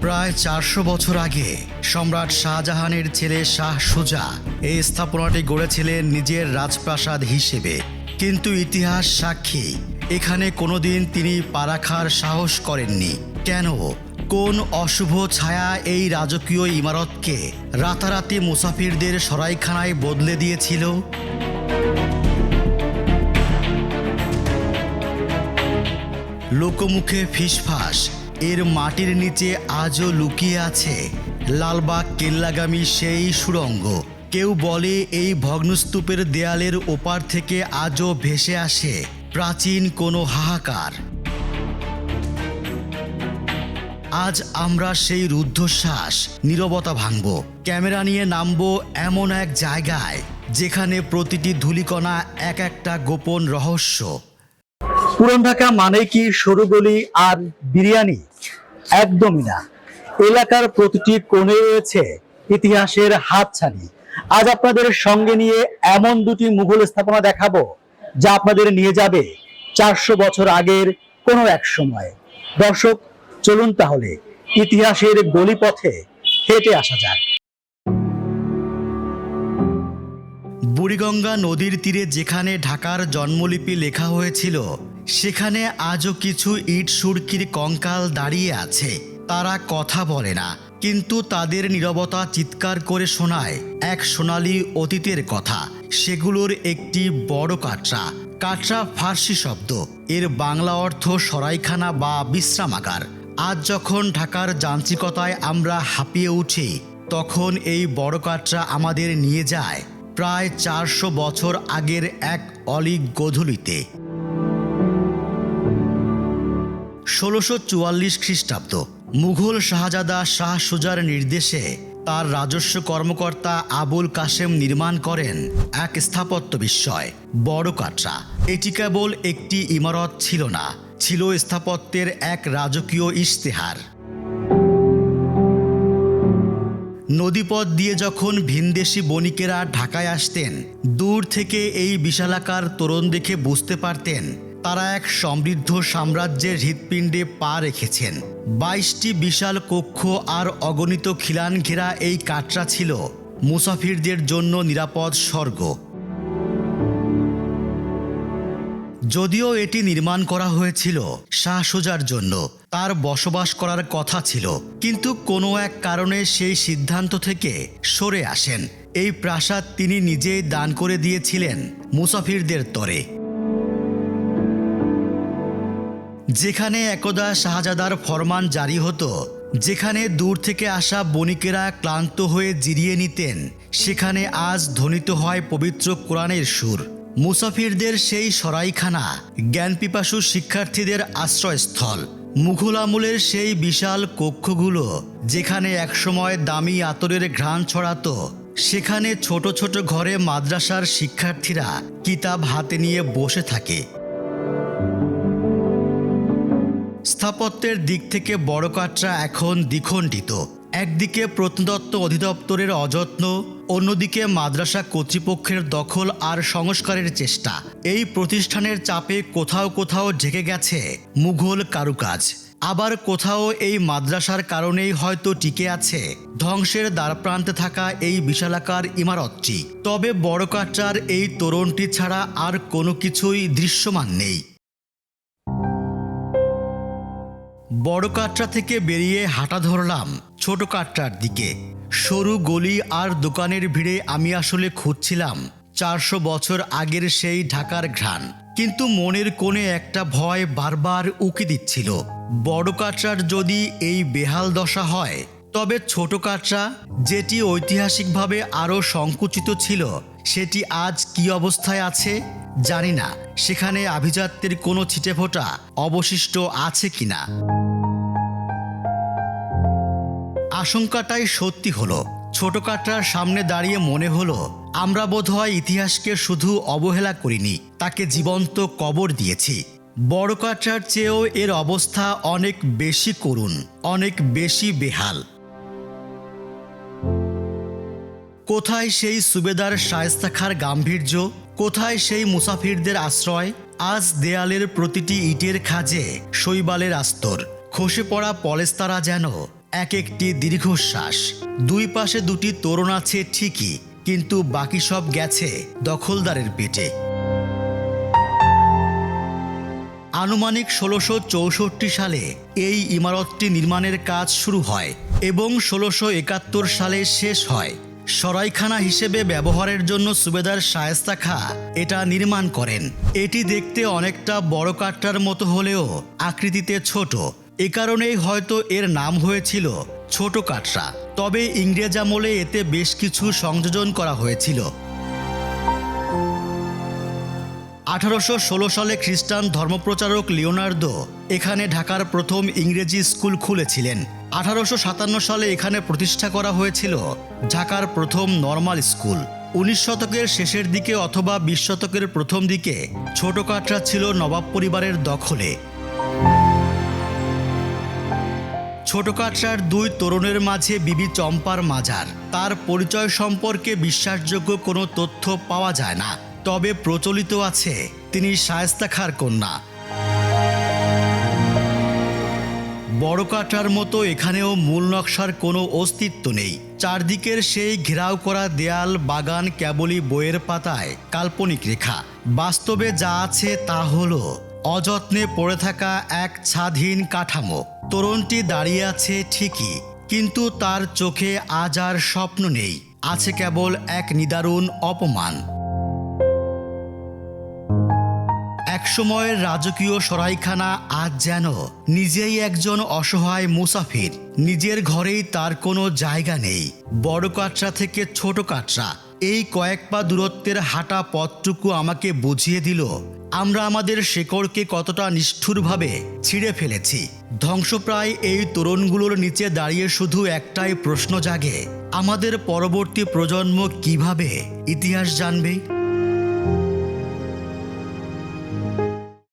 প্রায় 400 বছর আগে সম্রাট শাহজাহানের ছেলে শাহ সুজা এই স্থাপনাটি গড়েছিলেন নিজের রাজপ্রাসাদ হিসেবে। কিন্তু ইতিহাস সাক্ষী, এখানে কোনোদিন তিনি পা রাখার সাহস করেননি। কেন? কোন অশুভ ছায়া এই রাজকীয় ইমারতকে রাতারাতি মুসাফিরদের সরাইখানায় বদলে দিয়েছিল? লোকমুখে ফিসফাস, এর মাটির নিচে আজও লুকিয়ে আছে লালবাগ কেল্লাগামী সেই সুড়ঙ্গ। কেউ বলে এই ভগ্নস্তূপের দেয়ালের ওপার থেকে আজও ভেসে আসে প্রাচীন কোনো হাহাকার। আজ আমরা সেই রুদ্ধশ্বাস নীরবতা ভাঙব, ক্যামেরা নিয়ে নামব এমন এক জায়গায় যেখানে প্রতিটি ধূলিকণা এক একটা গোপন রহস্য। পুরান ঢাকা মানে কি সরু গলি আর বিরিয়ানি? একদমই না। এলাকার প্রতিটি কোণে রয়েছে ইতিহাসের হাতছানি। আজ আপনাদের সঙ্গে নিয়ে এমন দুটি মুঘল স্থাপনা দেখাবো যা আপনাদের নিয়ে যাবে 400 বছর আগের কোনো এক সময়। দর্শক, চলুন তাহলে ইতিহাসের গলিপথে হেঁটে আসা যাক। বুড়িগঙ্গা নদীর তীরে যেখানে ঢাকার জন্মলিপি লেখা হয়েছিল, সেখানে আজও কিছু ইট সুরকির কঙ্কাল দাঁড়িয়ে আছে। তারা কথা বলে না, কিন্তু তাদের নীরবতা চিৎকার করে শোনায় এক সোনালী অতীতের কথা। সেগুলোর একটি বড় কাটরা। কাটরা ফার্সি শব্দ, এর বাংলা অর্থ সরাইখানা বা বিশ্রামাগার। আজ যখন ঢাকার যান্ত্রিকতায় আমরা হাঁপিয়ে উঠি, তখন এই বড় কাটরা আমাদের নিয়ে যায় প্রায় 400 বছর আগের এক অলিক গোধূলিতে। 1644 খ্রিস্টাব্দ, মুঘল শাহজাদা শাহ সুজার নির্দেশে তার রাজস্ব কর্মকর্তা আবুল কাশেম নির্মাণ করেন এক স্থাপত্য বিস্ময় বড় কাটরা। এটি কেবল একটি ইমারত ছিল না, ছিল স্থাপত্যের এক রাজকীয় ইশতেহার। নদীপথ দিয়ে যখন ভিনদেশি বণিকেরা ঢাকায় আসতেন, দূর থেকে এই বিশালাকার তোরণ দেখে বুঝতে পারতেন তারা এক সমৃদ্ধ সাম্রাজ্যের হৃৎপিণ্ডে পা রেখেছেন। 22টি বিশাল কক্ষ আর অগণিত খিলান ঘেরা এই কাটরা ছিল মুসাফিরদের জন্য নিরাপদ স্বর্গ। যদিও এটি নির্মাণ করা হয়েছিল শাহ সুজার জন্য, তার বসবাস করার কথা ছিল, কিন্তু কোনো এক কারণে সেই সিদ্ধান্ত থেকে সরে আসেন। এই প্রাসাদ তিনি নিজেই দান করে দিয়েছিলেন মুসাফিরদের তরে। যেখানে একদা শাহজাদার ফরমান জারি হতো, যেখানে দূর থেকে আসা বণিকেরা ক্লান্ত হয়ে জিরিয়ে নিতেন, সেখানে আজ ধ্বনিত হয় পবিত্র কোরআনের সুর। মুসাফিরদের সেই সরাইখানা, জ্ঞানপিপাসু শিক্ষার্থীদের আশ্রয়স্থল। মুঘল আমলের সেই বিশাল কক্ষগুলো যেখানে একসময় দামি আতরের ঘ্রাণ ছড়াতো, সেখানে ছোট ছোট ঘরে মাদ্রাসার শিক্ষার্থীরা কিতাব হাতে নিয়ে বসে থাকে। স্থাপত্যের দিক থেকে বড় কাটরা এখন দ্বিখণ্ডিত। একদিকে প্রত্নতত্ত্ব অধিদপ্তরের অযত্ন, অন্যদিকে মাদ্রাসা কর্তৃপক্ষের দখল আর সংস্কারের চেষ্টা। এই প্রতিষ্ঠানের চাপে কোথাও কোথাও ঢেকে গেছে মুঘল কারুকাজ, আবার কোথাও এই মাদ্রাসার কারণেই হয়তো টিকে আছে ধ্বংসের দ্বারপ্রান্তে থাকা এই বিশালাকার ইমারতটি। তবে বড় কাটরার এই তোরণটি ছাড়া আর কোনো কিছুই দৃশ্যমান নেই। বড় কাটরা থেকে বেরিয়ে হাঁটা ধরলাম ছোট কাটরার দিকে। সরু গলি আর দোকানের ভিড়ে আমি আসলে খুঁজছিলাম 400 বছর আগের সেই ঢাকার ঘ্রাণ। কিন্তু মনের কোণে একটা ভয় বারবার উকি দিচ্ছিল। বড় কাটরার যদি এই বেহাল দশা হয়, তবে ছোট কাটরা, যেটি ঐতিহাসিকভাবে আরও সংকুচিত ছিল, সেটি আজ কি অবস্থায় আছে জানি না। সেখানে আভিজাত্যের কোনো ছিটেফোঁটা অবশিষ্ট আছে কিনা। আশঙ্কাটাই সত্যি হলো। ছোট কাটরার সামনে দাঁড়িয়ে মনে হলো আমরা বোধহয় ইতিহাসকে শুধু অবহেলা করিনি, তাকে জীবন্ত কবর দিয়েছি। বড় কাটরার চেয়েও এর অবস্থা অনেক বেশি করুণ, অনেক বেশি বেহাল। কোথায় সেই সুবেদার শায়েস্তা খাঁর গাম্ভীর্য, কোথায় সেই মুসাফিরদের আশ্রয়? আজ দেয়ালের প্রতিটি ইটের খাঁজে শৈবালের আস্তর, খসে পড়া পলেস্তারা যেন এক একটি দীর্ঘশ্বাস। দুই পাশে দুটি তোরণ আছে ঠিকই, কিন্তু বাকি সব গেছে দখলদারের পেটে। আনুমানিক ১৬৬৪ সালে এই ইমারতটি নির্মাণের কাজ শুরু হয় এবং ১৬৭১ সালে শেষ হয়। সরাইখানা হিসেবে ব্যবহারের জন্য সুবেদার শায়েস্তা খাঁ এটা নির্মাণ করেন। এটি দেখতে অনেকটা বড় কাটরার মতো হলেও আকৃতিতে ছোট, এ কারণেই হয়তো এর নাম হয়েছিল ছোট কাটরা। তবে ইংরেজ আমলে এতে বেশ কিছু সংযোজন করা হয়েছিল। ১৮১৬ সালে খ্রিস্টান ধর্মপ্রচারক লিওনার্দো এখানে ঢাকার প্রথম ইংরেজি স্কুল খুলেছিলেন। ১৮৫৭ সালে এখানে প্রতিষ্ঠা করা হয়েছিল ঢাকার প্রথম নর্মাল স্কুল। ১৯ শতকের শেষের দিকে অথবা ২০ শতকের প্রথম দিকে ছোট কাটরা ছিল নবাব পরিবারের দখলে। ছোট কাটরার দুই তোরণের মাঝে বিবি চম্পার মাজার। তার পরিচয় সম্পর্কে বিশ্বাসযোগ্য কোনো তথ্য পাওয়া যায় না, তবে প্রচলিত আছে তিনি শায়েস্তা খাঁর কন্যা। বড় কাটরার মতো এখানেও মূল নকশার কোনো অস্তিত্ব নেই। চারদিকের সেই ঘেরাও করা দেয়াল, বাগান কেবলই বইয়ের পাতায় কাল্পনিক রেখা। বাস্তবে যা আছে তা হলো অযত্নে পড়ে থাকা এক স্বাধীন কাঠামো। তোরণটি দাঁড়িয়ে আছে ঠিকই, কিন্তু তার চোখে আজ আর স্বপ্ন নেই, আছে কেবল এক নিদারুণ অপমান। একসময়ের রাজকীয় সরাইখানা আজ যেন নিজেই একজন অসহায় মুসাফির। নিজের ঘরেই তার কোনো জায়গা নেই। বড় কাটরা থেকে ছোট কাটরা, এই কয়েক পা দূরত্বের হাঁটা পথটুকু আমাকে বুঝিয়ে দিল আমরা আমাদের শেকড়কে কতটা নিষ্ঠুরভাবে ছিঁড়ে ফেলেছি। ধ্বংসপ্রায় এই তোরণগুলোর নিচে দাঁড়িয়ে শুধু একটাই প্রশ্ন জাগে, আমাদের পরবর্তী প্রজন্ম কিভাবে ইতিহাস জানবে?